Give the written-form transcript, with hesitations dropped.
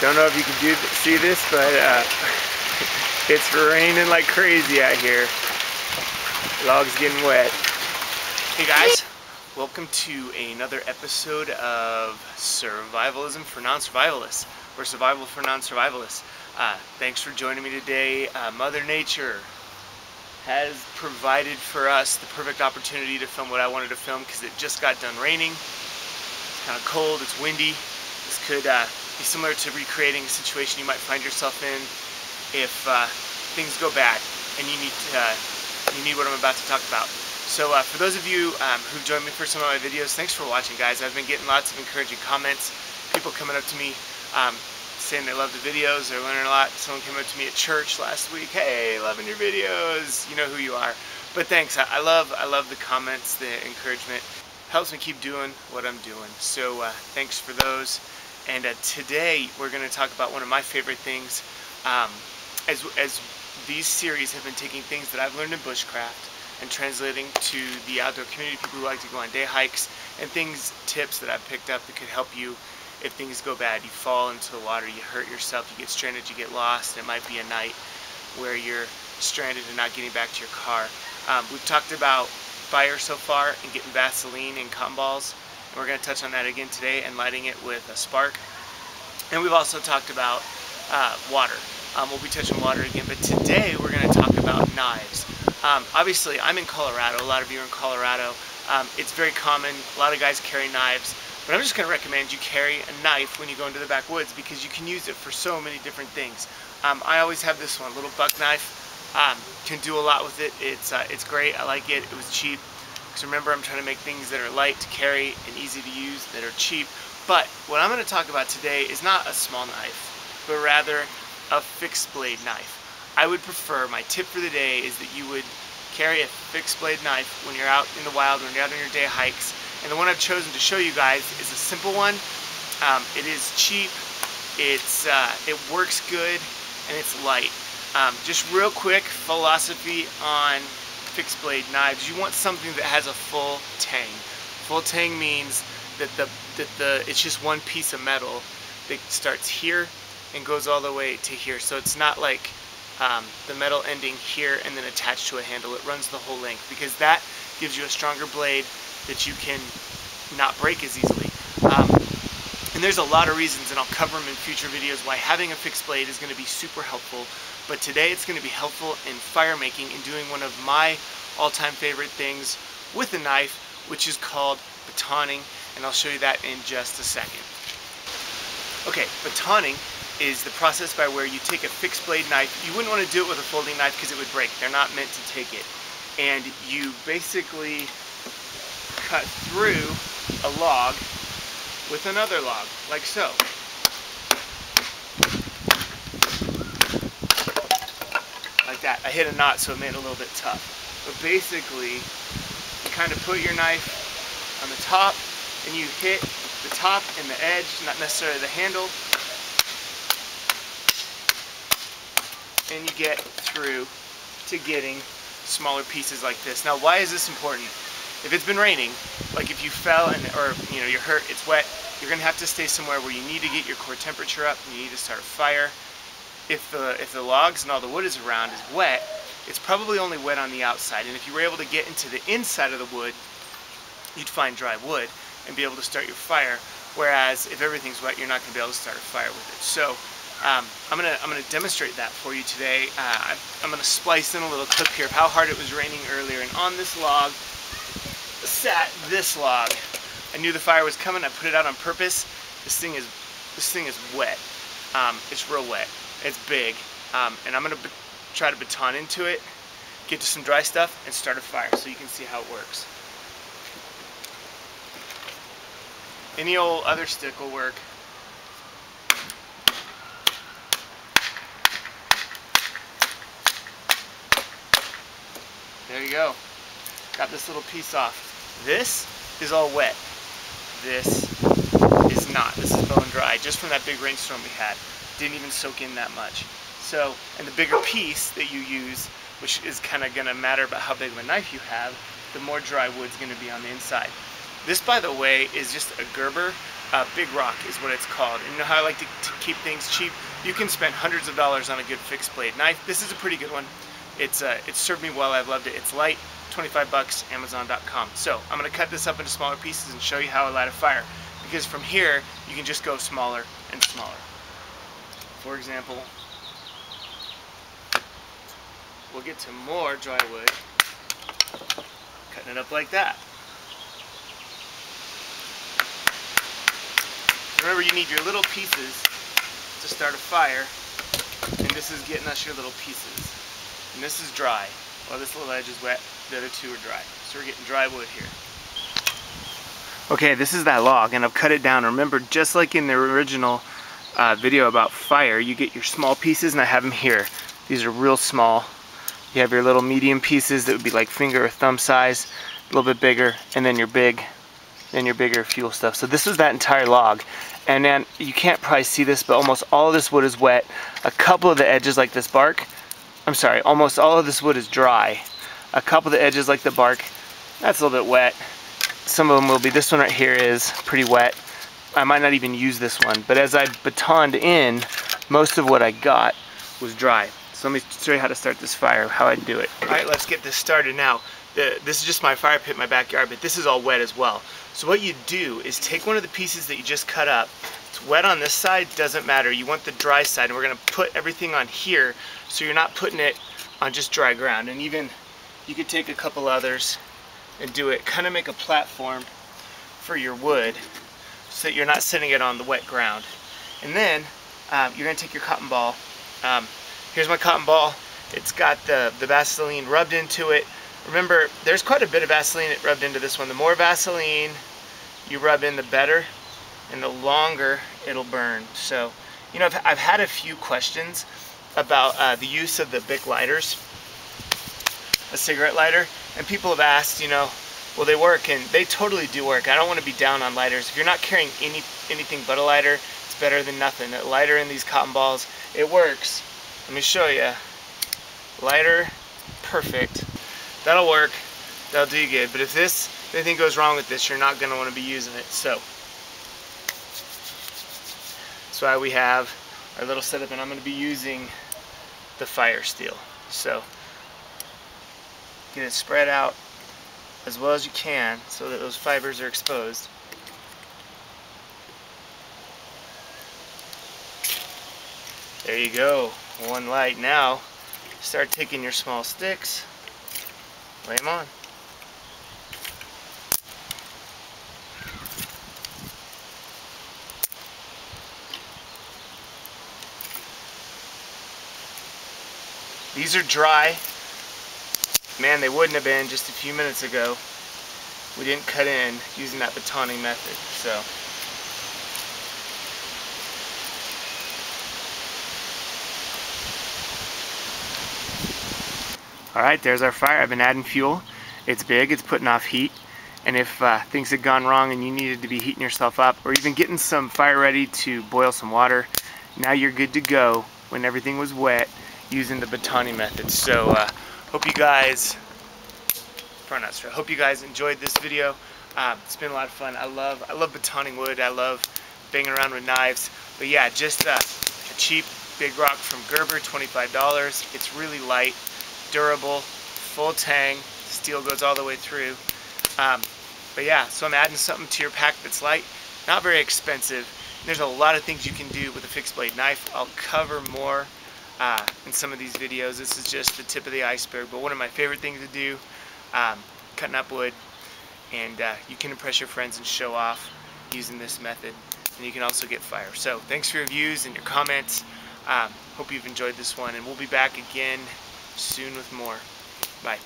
Don't know if you can see this, but it's raining like crazy out here. Log's getting wet. Hey guys, welcome to another episode of Survivalism for Non-Survivalists, or Survival for Non-Survivalists. Thanks for joining me today. Mother Nature has provided for us the perfect opportunity to film what I wanted to film because it just got done raining. It's kind of cold, it's windy. This could be similar to recreating a situation you might find yourself in if things go bad and you need what I'm about to talk about. So for those of you who've joined me for some of my videos, thanks for watching, guys. I've been getting lots of encouraging comments, people coming up to me saying they love the videos, they're learning a lot. Someone came up to me at church last week, hey, loving your videos, you know who you are. But thanks, I love the comments, the encouragement. Helps me keep doing what I'm doing. So thanks for those. And today we're going to talk about one of my favorite things. As these series have been taking things that I've learned in bushcraft and translating to the outdoor community, people who like to go on day hikes, and tips that I've picked up that could help you if things go bad. You fall into the water, you hurt yourself, you get stranded, you get lost. It might be a night where you're stranded and not getting back to your car. We've talked about fire so far and getting Vaseline and cotton balls, and we're going to touch on that again today and lighting it with a spark. And we've also talked about water. We'll be touching water again, but today we're going to talk about knives. Obviously, I'm in Colorado. A lot of you are in Colorado. It's very common. A lot of guys carry knives. But I'm just going to recommend you carry a knife when you go into the backwoods because you can use it for so many different things. I always have this one, a little buck knife. Can do a lot with it. It's great. I like it. It was cheap. Because remember, I'm trying to make things that are light to carry and easy to use, that are cheap. But what I'm going to talk about today is not a small knife, but rather a fixed blade knife. I would prefer, my tip for the day is that you would carry a fixed blade knife when you're out in the wild, when you're out on your day hikes. And the one I've chosen to show you guys is a simple one. It is cheap, it works good, and it's light. Just real quick philosophy on fixed blade knives. You want something that has a full tang. Full tang means that it's just one piece of metal that starts here and goes all the way to here. So it's not like the metal ending here and then attached to a handle. It runs the whole length because that gives you a stronger blade that you can not break as easily. And there's a lot of reasons, and I'll cover them in future videos, why having a fixed blade is going to be super helpful. But today it's going to be helpful in fire making and doing one of my all-time favorite things with a knife, which is called batoning, and I'll show you that in just a second. Okay, batoning is the process by where you take a fixed blade knife. You wouldn't want to do it with a folding knife because it would break. They're not meant to take it. And you basically cut through a log with another log, like so. Like that. I hit a knot so it made it a little bit tough. But basically, you kind of put your knife on the top and you hit the top and the edge, not necessarily the handle, and you get through to getting smaller pieces like this. Now, why is this important? If it's been raining, like if you fell or you're hurt, it's wet, you're going to have to stay somewhere where you need to get your core temperature up and you need to start a fire. If the logs and all the wood is around is wet, it's probably only wet on the outside. And if you were able to get into the inside of the wood, you'd find dry wood and be able to start your fire. Whereas if everything's wet, you're not going to be able to start a fire with it. So I'm gonna demonstrate that for you today. I'm gonna splice in a little clip here of how hard it was raining earlier, and on this log sat this log. I knew the fire was coming. I put it out on purpose. This thing is wet. It's real wet. It's big, and I'm gonna try to baton into it, get to some dry stuff, and start a fire so you can see how it works. Any old other stick will work. There you go. Got this little piece off. This is all wet. This is not. This is bone dry, just from that big rainstorm we had. Didn't even soak in that much. So, and the bigger piece that you use, which is kind of going to matter about how big of a knife you have, the more dry wood's going to be on the inside. This, by the way, is just a Gerber Big Rock is what it's called. And you know how I like to keep things cheap? You can spend hundreds of dollars on a good fixed blade knife. This is a pretty good one. It's served me well. I've loved it. It's light, 25 bucks, Amazon.com. So I'm going to cut this up into smaller pieces and show you how I light a fire. Because from here, you can just go smaller and smaller. For example, we'll get to more dry wood, cutting it up like that. Remember, you need your little pieces to start a fire, and this is getting us your little pieces. And this is dry. While this little edge is wet, the other two are dry. So we're getting dry wood here. Okay, this is that log, and I've cut it down. Remember, just like in the original video about fire, you get your small pieces, and I have them here. These are real small. You have your little medium pieces that would be like finger or thumb size, a little bit bigger, and then your bigger fuel stuff. So this was that entire log. And then you can't probably see this, but almost all of this wood is wet. A couple of the edges, like this bark, I'm sorry, almost all of this wood is dry. A couple of the edges, like the bark, that's a little bit wet. Some of them will be. This one right here is pretty wet. I might not even use this one, but as I batoned in, most of what I got was dry. So let me show you how to start this fire, how I do it. Alright, let's get this started now. This is just my fire pit in my backyard, but this is all wet as well. So what you do is take one of the pieces that you just cut up. It's wet on this side, doesn't matter. You want the dry side, and we're going to put everything on here so you're not putting it on just dry ground. And even you could take a couple others and do it, kind of make a platform for your wood so that you're not sitting it on the wet ground. And then you're going to take your cotton ball. Here's my cotton ball. It's got the Vaseline rubbed into it. Remember, there's quite a bit of Vaseline that rubbed into this one. The more Vaseline you rub in, the better, and the longer it'll burn. So, you know, I've had a few questions about the use of the Bic lighters, a cigarette lighter, and people have asked, you know, will they work? And they totally do work. I don't want to be down on lighters. If you're not carrying anything but a lighter, it's better than nothing. A lighter in these cotton balls, it works. Let me show you. Lighter, perfect. That'll work. That'll do you good. But if anything goes wrong with this, you're not going to want to be using it. So that's why we have our little setup, and I'm going to be using the fire steel. So get it spread out as well as you can so that those fibers are exposed. There you go. One light. Now start taking your small sticks, lay them on. These are dry. Man, they wouldn't have been just a few minutes ago. We didn't cut in using that batoning method. So alright, there's our fire. I've been adding fuel. It's big, it's putting off heat. And if things had gone wrong and you needed to be heating yourself up or even getting some fire ready to boil some water, now you're good to go when everything was wet using the batoning method. So hope you guys enjoyed this video. It's been a lot of fun. I love batoning wood. I love banging around with knives. But yeah, just a cheap Big Rock from Gerber, $25. It's really light, durable, full tang. Steel goes all the way through. But yeah, so I'm adding something to your pack that's light, not very expensive. There's a lot of things you can do with a fixed blade knife. I'll cover more in some of these videos. This is just the tip of the iceberg, but one of my favorite things to do, cutting up wood, and you can impress your friends and show off using this method, and you can also get fire. So thanks for your views and your comments. Hope you've enjoyed this one, and we'll be back again soon with more. Bye.